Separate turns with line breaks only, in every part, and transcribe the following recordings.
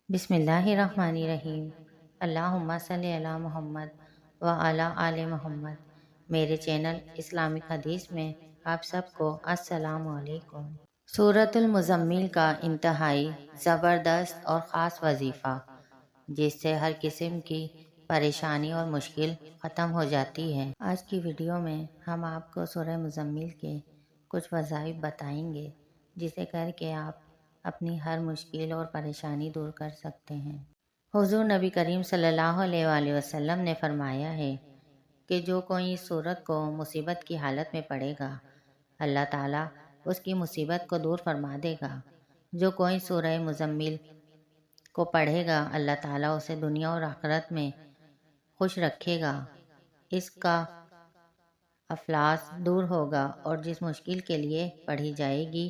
بسم اللہ الرحمن الرحیم۔ اللہم صلی علی محمد و علی آل محمد۔ میرے چینل اسلامک حدیث میں آپ سب کو السلام علیکم۔ سورۃ المزمل کا انتہائی زبردست اور خاص وظیفہ، جس سے ہر قسم کی پریشانی اور مشکل ختم ہو جاتی ہے۔ آج کی ویڈیو میں ہم آپ کو سورہ مزمل کے کچھ وظائف بتائیں گے، جسے کر کے آپ اپنی ہر مشکل اور پریشانی دور کر سکتے ہیں۔ حضور نبی کریم صلی اللہ علیہ وآلہ وسلم نے فرمایا ہے کہ جو کوئی اس سورت کو مصیبت کی حالت میں پڑھے گا، اللہ تعالیٰ اس کی مصیبت کو دور فرما دے گا۔ جو کوئی سورہ مزمل کو پڑھے گا، اللہ تعالیٰ اسے دنیا اور آخرت میں خوش رکھے گا، اس کا افلاس دور ہوگا اور جس مشکل کے لیے پڑھی جائے گی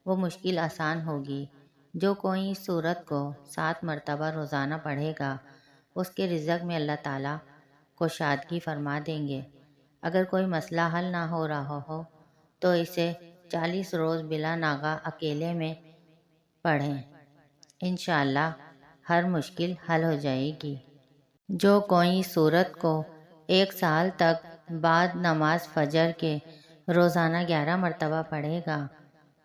وہ مشکل آسان ہوگی۔ جو کوئی اس سورت کو 7 مرتبہ روزانہ پڑھے گا، اس کے رزق میں اللہ تعالیٰ کشادگی فرما دیں گے۔ اگر کوئی مسئلہ حل نہ ہو رہا ہو تو اسے 40 روز بلا ناغہ اکیلے میں پڑھیں، انشاءاللہ ہر مشکل حل ہو جائے گی۔ جو کوئی سورت کو 1 سال تک بعد نماز فجر کے روزانہ 11 مرتبہ پڑھے گا،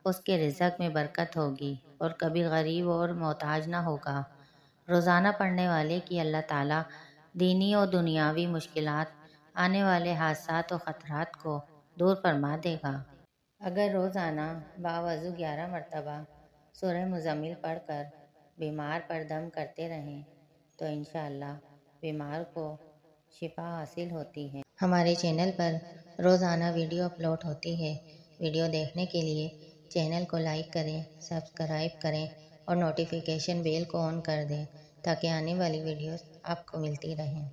اس کے رزق میں برکت ہوگی اور کبھی غریب اور محتاج نہ ہوگا۔ روزانہ پڑھنے والے کی اللہ تعالیٰ دینی اور دنیاوی مشکلات، آنے والے حادثات و خطرات کو دور فرما دے گا۔ اگر روزانہ باوضو 11 مرتبہ سورہ مزمل پڑھ کر بیمار پر دم کرتے رہیں تو انشاءاللہ بیمار کو شفا حاصل ہوتی ہے۔ ہمارے چینل پر روزانہ ویڈیو اپلوڈ ہوتی ہے۔ ویڈیو دیکھنے کے لیے چینل کو لائک کریں، سبسکرائب کریں اور نوٹیفیکیشن بیل کو آن کر دیں تاکہ آنے والی ویڈیوز آپ کو ملتی رہیں۔